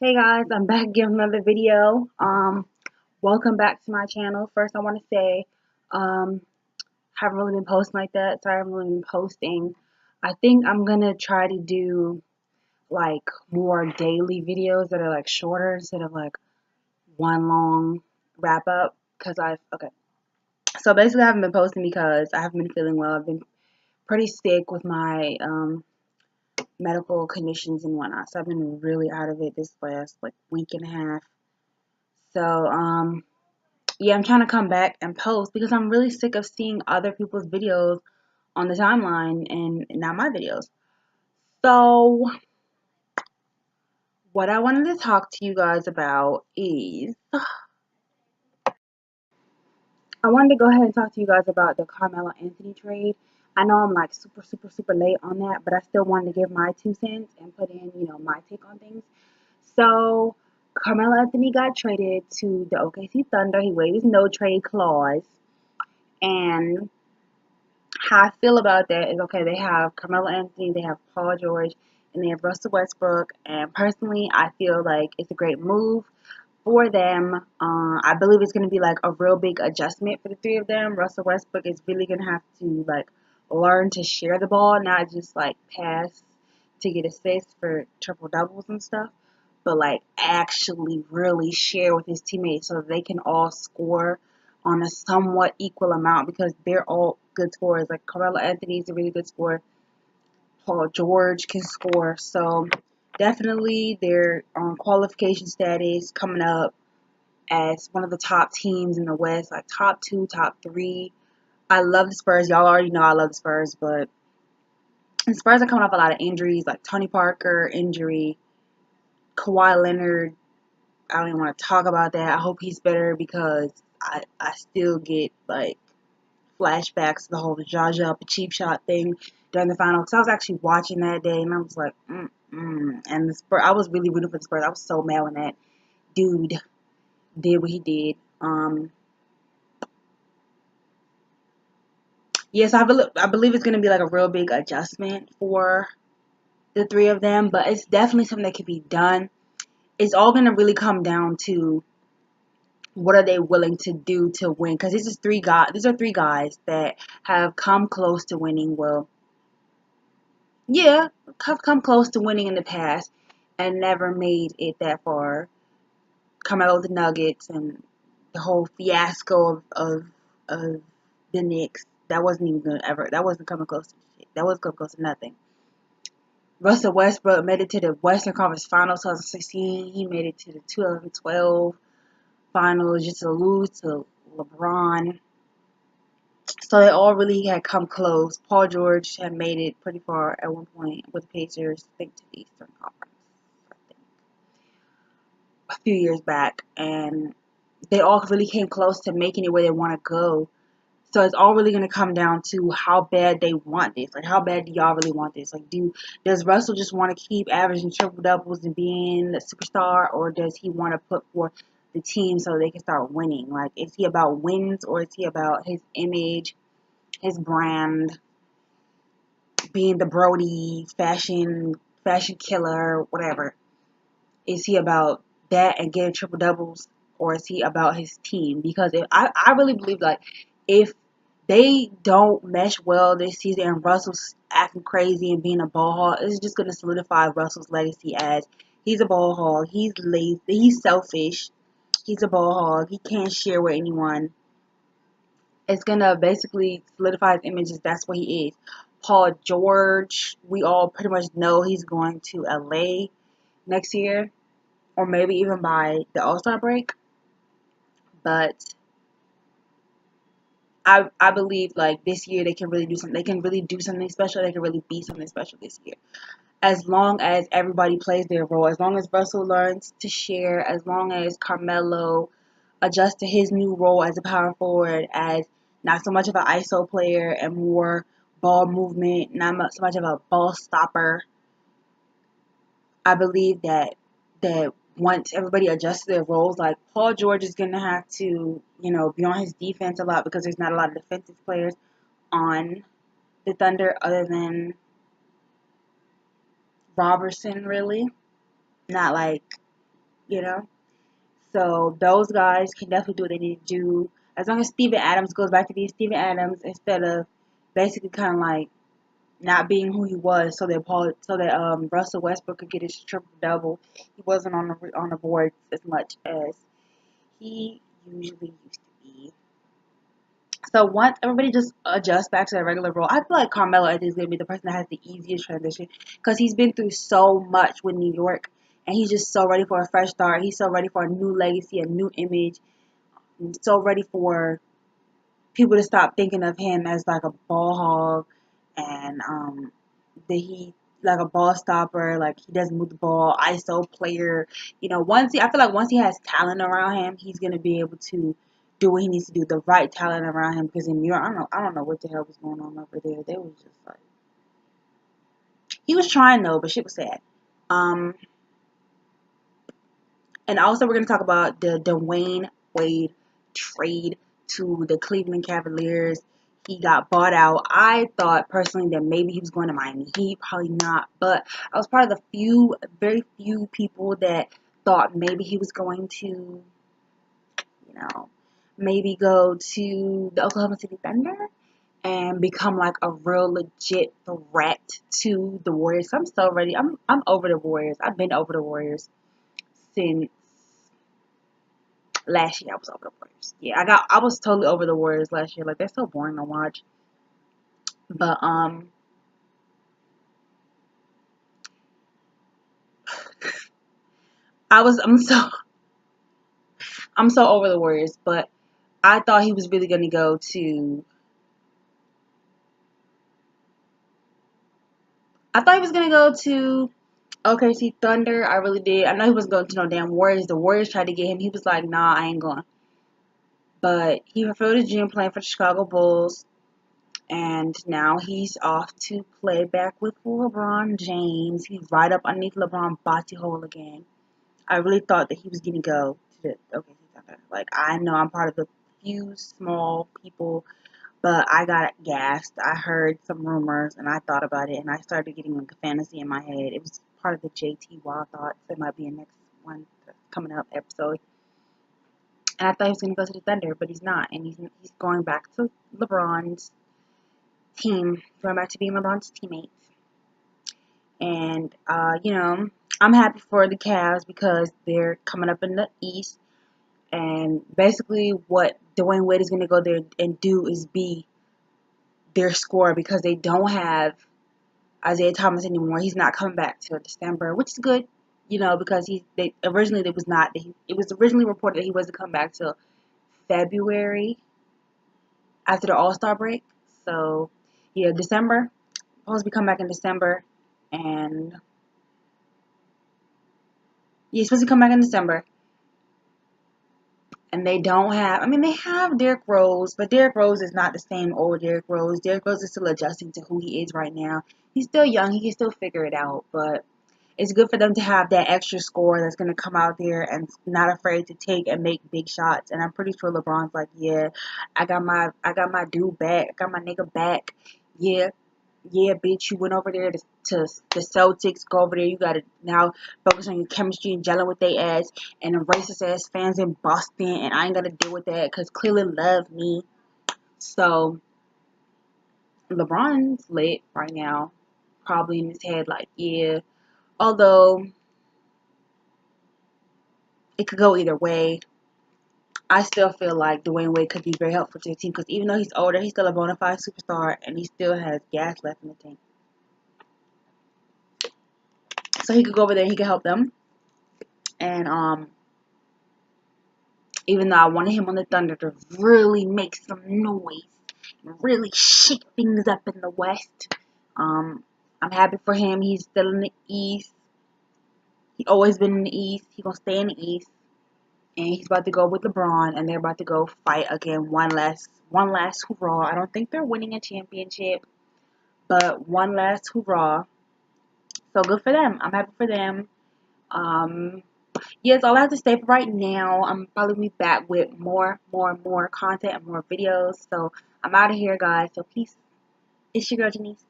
Hey guys, I'm back giving another video. Welcome back to my channel. First, I want to say, um, haven't really been posting like that, so I haven't really been posting. I think I'm gonna try to do like more daily videos that are like shorter instead of like one long wrap up. Okay. So basically, I haven't been posting because I haven't been feeling well. I've been pretty sick with my medical conditions and whatnot. So I've been really out of it this last like week and a half. So, yeah, I'm trying to come back and post because I'm really sick of seeing other people's videos on the timeline and not my videos. So, what I wanted to talk to you guys about is I wanted to go ahead and talk to you guys about the Carmelo Anthony trade. I know I'm like super late on that, but I still wanted to give my 2 cents and put in, my take on things. So, Carmelo Anthony got traded to the OKC Thunder. He waived his no trade clause. And how I feel about that is okay, they have Carmelo Anthony, they have Paul George, and they have Russell Westbrook. And personally, I feel like it's a great move for them. I believe it's going to be like a real big adjustment for the three of them. Russell Westbrook is really going to have to like learn to share the ball, not just like pass to get assists for triple doubles and stuff, but like actually really share with his teammates so they can all score on a somewhat equal amount because they're all good scorers. Like Carmelo Anthony is a really good scorer. Paul George can score. So definitely their qualification status coming up as one of the top teams in the West, like top two, top three. I love the Spurs. Y'all already know I love the Spurs, but the Spurs are coming off a lot of injuries, like Tony Parker injury, Kawhi Leonard. I don't even want to talk about that. I hope he's better because I still get like flashbacks to the whole Jaja up a cheap shot thing during the final. Because I was actually watching that day and I was like, and the Spurs. I was really rooting for the Spurs. I was so mad when that dude did what he did. Yes, I believe it's going to be like a real big adjustment for the three of them, but it's definitely something that can be done. It's all going to really come down to what are they willing to do to win? Because these are three guys that have come close to winning. Well, yeah, have come close to winning in the past and never made it that far. Carmelo the Nuggets and the whole fiasco of the Knicks. That wasn't even gonna ever. That wasn't coming close to shit. That wasn't coming close to nothing. Russell Westbrook made it to the Western Conference Finals 2016. He made it to the 2012 Finals just to lose to LeBron. So they all really had come close. Paul George had made it pretty far at one point with the Pacers, I think to the Eastern Conference, I think, a few years back. And they all really came close to making it where they want to go. So it's all really going to come down to how bad they want this. Like, how bad do y'all really want this? Like, does Russell just want to keep averaging triple doubles and being a superstar, or does he want to put forth the team so they can start winning? Like, is he about wins, or is he about his image, his brand, being the Brody fashion killer, whatever? Is he about that and getting triple doubles, or is he about his team? Because I really believe like if they don't mesh well this season and Russell's acting crazy and being a ball hog, it's just gonna solidify Russell's legacy as he's a ball hog, he's lazy, he's selfish, he's a ball hog, he can't share with anyone. It's gonna basically solidify his image as that's what he is. Paul George, we all pretty much know he's going to LA next year or maybe even by the All-Star break. But I believe like this year they can really do something. They can really do something special. They can really be something special this year. As long as everybody plays their role, as long as Russell learns to share, as long as Carmelo adjusts to his new role as a power forward, as not so much of an ISO player and more ball movement, not so much of a ball stopper. I believe that once everybody adjusts their roles, like Paul George is gonna have to, be on his defense a lot because there's not a lot of defensive players on the Thunder other than Robertson, really. Not like you know. So those guys can definitely do what they need to do. As long as Steven Adams goes back to being Steven Adams instead of basically kind of like not being who he was, so that Russell Westbrook could get his triple double. He wasn't on the board as much as he usually used to be. So once everybody just adjusts back to their regular role, I feel like Carmelo I think is gonna be the person that has the easiest transition because he's been through so much with New York, and he's just so ready for a fresh start. He's so ready for a new legacy, a new image, and so ready for people to stop thinking of him as like a ball hog and that he like a ball stopper, like he doesn't move the ball, ISO player. You know, I feel like once he has talent around him, he's gonna be able to do what he needs to do, the right talent around him. Because in New York, I don't know what the hell was going on over there. They was just like he was trying though, but shit was sad. Um, and also we're gonna talk about the Dwayne Wade trade to the Cleveland Cavaliers. He got bought out. I thought personally that maybe he was going to Miami Heat, probably not. But I was part of the very few people that thought maybe he was going to, maybe go to the Oklahoma City Thunder and become like a real legit threat to the Warriors. I'm so ready. I'm over the Warriors. I've been over the Warriors since last year. I was over the Warriors. Yeah, I was totally over the Warriors last year. Like they're so boring to watch. But I was I'm so over the Warriors, but I thought he was really gonna go to OKC Thunder. I really did. I know he wasn't going to no damn Warriors. The Warriors tried to get him. He was like, nah, I ain't going. But he fulfilled his dream playing for the Chicago Bulls. And now he's off to play back with LeBron James. He's right up underneath LeBron body hole again. I really thought that he was going to go to the OKC Thunder. Like, I know I'm part of the few small people, but I got gassed. I heard some rumors, and I thought about it, and I started getting like a fantasy in my head. It was part of the JT Wild Thoughts. It might be a next one coming up episode. And I thought he was going to go to the Thunder, but he's not. And he's going back to LeBron's team, going back to being LeBron's teammate. And, I'm happy for the Cavs because they're coming up in the East. And basically what Dwayne Wade is going to go there and do is be their scorer because they don't have Isaiah Thomas anymore. He's not coming back till December, which is good, because it was originally reported that he wasn't coming back till February after the All-Star break. So, yeah, December. Supposed to be coming back in December, and he's supposed to come back in December. And they don't have, they have Derrick Rose, but Derrick Rose is not the same old Derrick Rose. Derrick Rose is still adjusting to who he is right now. He's still young. He can still figure it out, but it's good for them to have that extra score that's going to come out there and not afraid to take and make big shots. And I'm pretty sure LeBron's like, yeah, I got my dude back. I got my nigga back. Yeah, bitch, you went over there to the Celtics. Go over there. You got to now focus on your chemistry and gelling with their ass and the racist ass fans in Boston. And I ain't got to deal with that because Cleveland love me. So LeBron's lit right now. Probably in his head like, yeah. Although it could go either way. I still feel like Dwayne Wade could be very helpful to the team because even though he's older, he's still a bona fide superstar and he still has gas left in the tank. So he could go over there and he could help them. And even though I wanted him on the Thunder to really make some noise and really shake things up in the West, I'm happy for him. He's still in the East. He always been in the East. He gonna stay in the East. And he's about to go with LeBron, and they're about to go fight again. One last hurrah. I don't think they're winning a championship, but one last hurrah. So good for them. I'm happy for them. Yeah, that's all I have to say for right now. I'm probably be back with more content and more videos. So I'm out of here, guys. So peace. It's your girl, Janice.